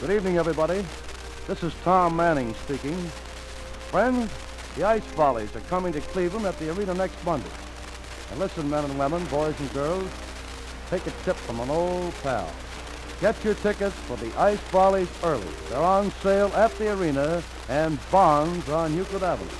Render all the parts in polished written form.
Good evening, everybody. This is Tom Manning speaking. Friends, the Ice Follies are coming to Cleveland at the arena next Monday. And listen, men and women, boys and girls, take a tip from an old pal. Get your tickets for the Ice Follies early. They're on sale at the arena and bonds on Euclid Avenue.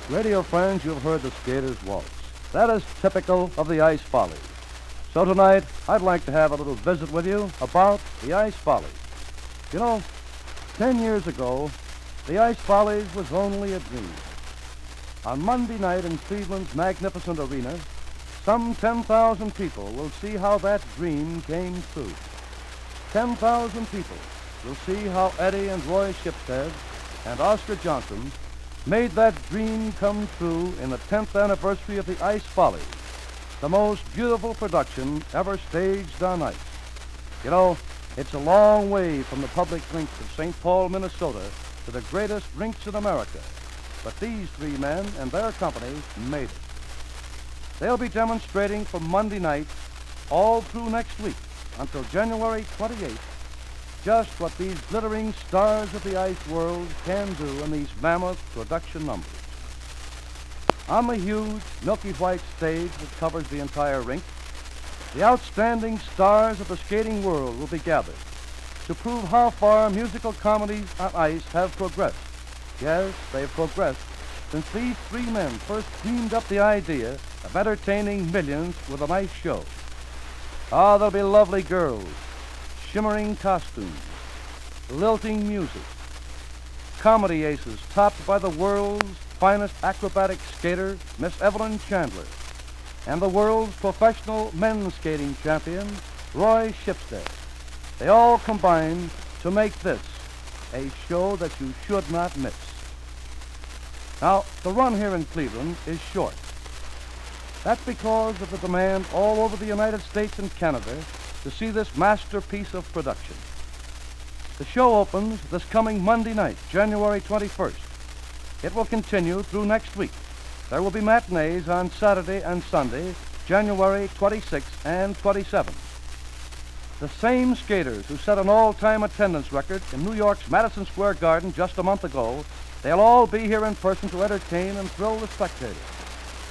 Radio friends, you've heard the Skater's Waltz. That is typical of the Ice Follies. So tonight, I'd like to have a little visit with you about the Ice Follies. You know, 10 years ago, the Ice Follies was only a dream. On Monday night in Cleveland's magnificent arena, some 10,000 people will see how that dream came true. 10,000 people will see how Eddie and Roy Shipstead and Oscar Johnson made that dream come true in the 10th anniversary of the Ice Follies, the most beautiful production ever staged on ice. You know, it's a long way from the public rinks of St. Paul, Minnesota, to the greatest rinks in America. But these three men and their company made it. They'll be demonstrating from Monday night all through next week until January 28th just what these glittering stars of the ice world can do in these mammoth production numbers. On the huge, milky white stage that covers the entire rink, the outstanding stars of the skating world will be gathered to prove how far musical comedies on ice have progressed. Yes, they've progressed since these three men first dreamed up the idea of entertaining millions with an ice show. Ah, there'll be lovely girls, shimmering costumes, lilting music, comedy aces topped by the world's finest acrobatic skater, Miss Evelyn Chandler, and the world's professional men's skating champion, Roy Shipstead. They all combine to make this a show that you should not miss. Now, the run here in Cleveland is short. That's because of the demand all over the United States and Canada to see this masterpiece of production. The show opens this coming Monday night, January 21st. It will continue through next week. There will be matinees on Saturday and Sunday, January 26th and 27th. The same skaters who set an all-time attendance record in New York's Madison Square Garden just a month ago, they'll all be here in person to entertain and thrill the spectators.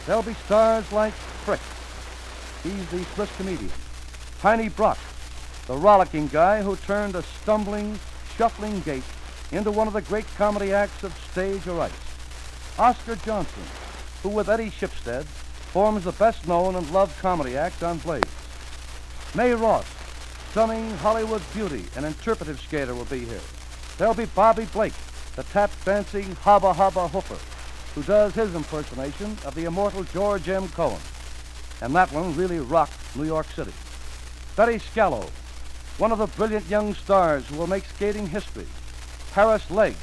There'll be stars like Frick. He's the Swiss comedian. Tiny Brock, the rollicking guy who turned a stumbling, shuffling gait into one of the great comedy acts of stage or ice. Oscar Johnson, who with Eddie Shipstead forms the best-known and loved comedy act on Blaze. Mae Ross, stunning Hollywood beauty and interpretive skater, will be here. There'll be Bobby Blake, the tap-dancing Hubba Hubba Hoofer, who does his impersonation of the immortal George M. Cohan. And that one really rocked New York City. Betty Scallo, one of the brilliant young stars who will make skating history. Paris Legg,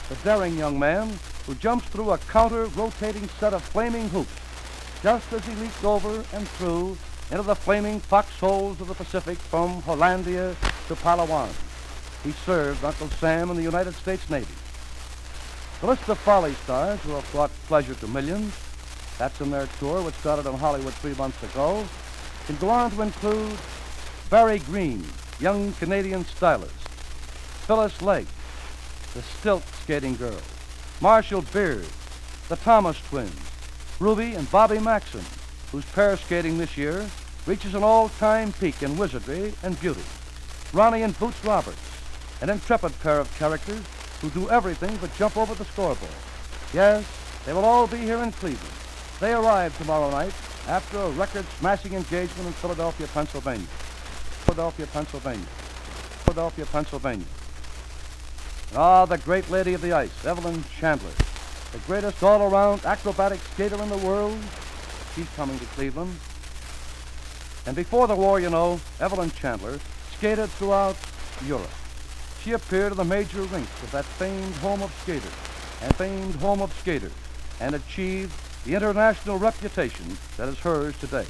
the daring young man who jumps through a counter-rotating set of flaming hoops just as he leaps over and through into the flaming foxholes of the Pacific from Hollandia to Palawan. He served Uncle Sam in the United States Navy. The list of Follies stars who have brought pleasure to millions, that's in their tour, which started in Hollywood 3 months ago, can go on to include Barry Green, young Canadian stylist, Phyllis Legg, the stilt skating girl, Marshall Beard, the Thomas twins, Ruby and Bobby Maxson, whose pair skating this year reaches an all-time peak in wizardry and beauty, Ronnie and Boots Roberts, an intrepid pair of characters who do everything but jump over the scoreboard. Yes, they will all be here in Cleveland. They arrive tomorrow night after a record-smashing engagement in Philadelphia, Pennsylvania. Philadelphia, Pennsylvania. Philadelphia, Pennsylvania. Ah, the great lady of the ice, Evelyn Chandler, the greatest all-around acrobatic skater in the world. She's coming to Cleveland. And before the war, you know, Evelyn Chandler skated throughout Europe. she appeared in the major rinks of that famed home of skaters and achieved the international reputation that is hers today.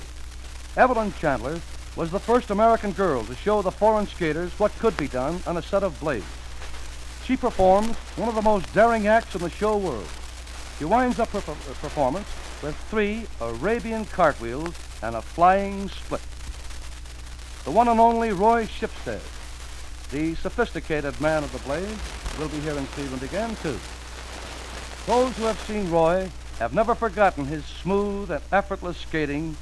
Evelyn Chandler was the first American girl to show the foreign skaters what could be done on a set of blades. She performs one of the most daring acts in the show world. She winds up her performance with 3 Arabian cartwheels and a flying split. The one and only Roy Shipstead, the sophisticated man of the blades, will be here in Cleveland again, too. Those who have seen Roy have never forgotten his smooth and effortless skating,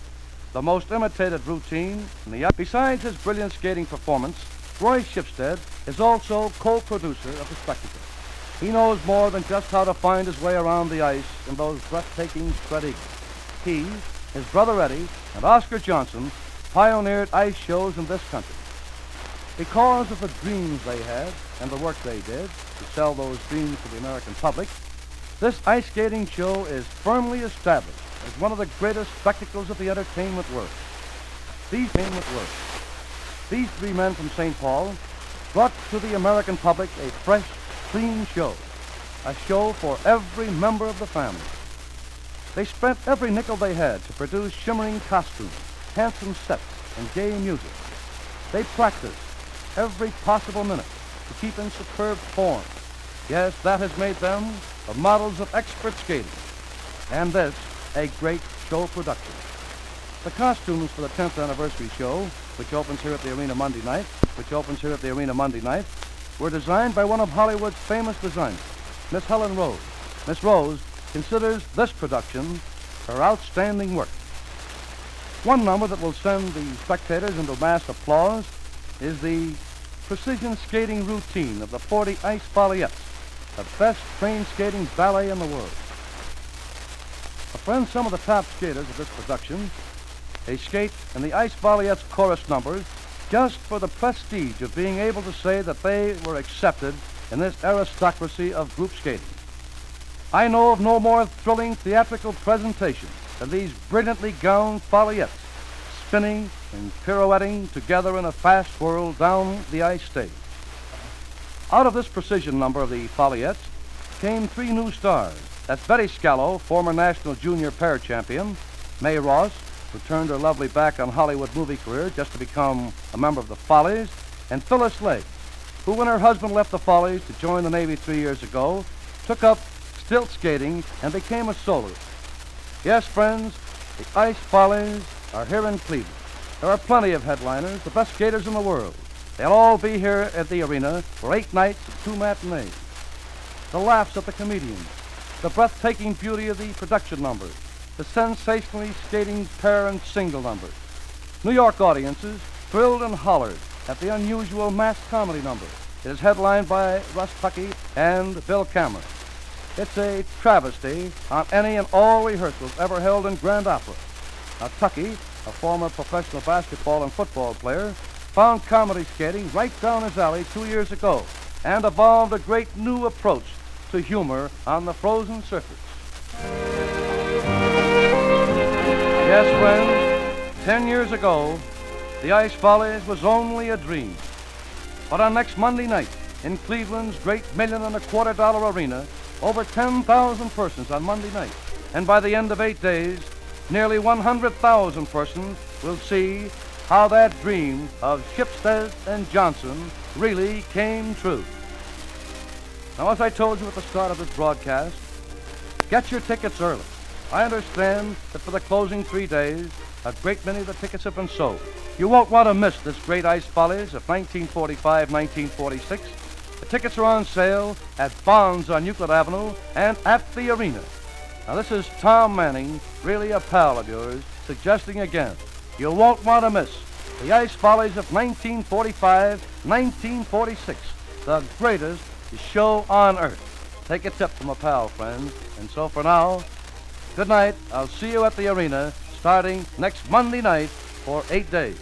the most imitated routine in the... Besides his brilliant skating performance, Roy Shipstead is also co-producer of the spectacle. He knows more than just how to find his way around the ice in those breathtaking spread eagles. He, his brother Eddie, and Oscar Johnson pioneered ice shows in this country. Because of the dreams they had and the work they did to sell those dreams to the American public, this ice skating show is firmly established as one of the greatest spectacles of the entertainment world. These 3 men from St. Paul brought to the American public a fresh, clean show, a show for every member of the family. They spent every nickel they had to produce shimmering costumes, handsome sets, and gay music. They practiced every possible minute to keep in superb form. Yes, that has made them the models of expert skating, and this a great show production. The costumes for the 10th anniversary show, which opens here at the arena Monday night, were designed by one of Hollywood's famous designers, Miss Helen Rose. Miss Rose considers this production her outstanding work. One number that will send the spectators into mass applause is the precision skating routine of the 40 Ice Folliettes, the best trained skating ballet in the world. Friends, some of the top skaters of this production, they skate in the Ice Folliettes chorus numbers just for the prestige of being able to say that they were accepted in this aristocracy of group skating. I know of no more thrilling theatrical presentation than these brilliantly gowned Folliettes spinning and pirouetting together in a fast whirl down the ice stage. Out of this precision number of the Folliettes came 3 new stars. That's Betty Scallo, former national junior pair champion, Mae Ross, who turned her lovely back on Hollywood movie career just to become a member of the Follies, and Phyllis Legg, who, when her husband left the Follies to join the Navy 3 years ago, took up stilt skating and became a soloist. Yes, friends, the Ice Follies are here in Cleveland. There are plenty of headliners, the best skaters in the world. They'll all be here at the arena for 8 nights and 2 matinees. The laughs of the comedians, the breathtaking beauty of the production numbers, the sensationally skating pair and single numbers. New York audiences thrilled and hollered at the unusual masked comedy number. It is headlined by Russ Tuckey and Bill Cameron. It's a travesty on any and all rehearsals ever held in Grand Opera. Now, Tuckey, a former professional basketball and football player, found comedy skating right down his alley 2 years ago and evolved a great new approach to humor on the frozen surface. Yes, friends, 10 years ago, the Ice Follies was only a dream. But on next Monday night, in Cleveland's great $1.25 million arena, over 10,000 persons on Monday night. And by the end of 8 days, nearly 100,000 persons will see how that dream of Shipstead and Johnson really came true. Now, as I told you at the start of this broadcast, get your tickets early. I understand that for the closing 3 days, a great many of the tickets have been sold. You won't want to miss this great Ice Follies of 1945-1946. The tickets are on sale at Bonds on Euclid Avenue and at the arena. Now, this is Tom Manning, really a pal of yours, suggesting again, you won't want to miss the Ice Follies of 1945-1946, the greatest show on earth. Take a tip from a pal, friends. And so for now, good night. I'll see you at the arena starting next Monday night for 8 days.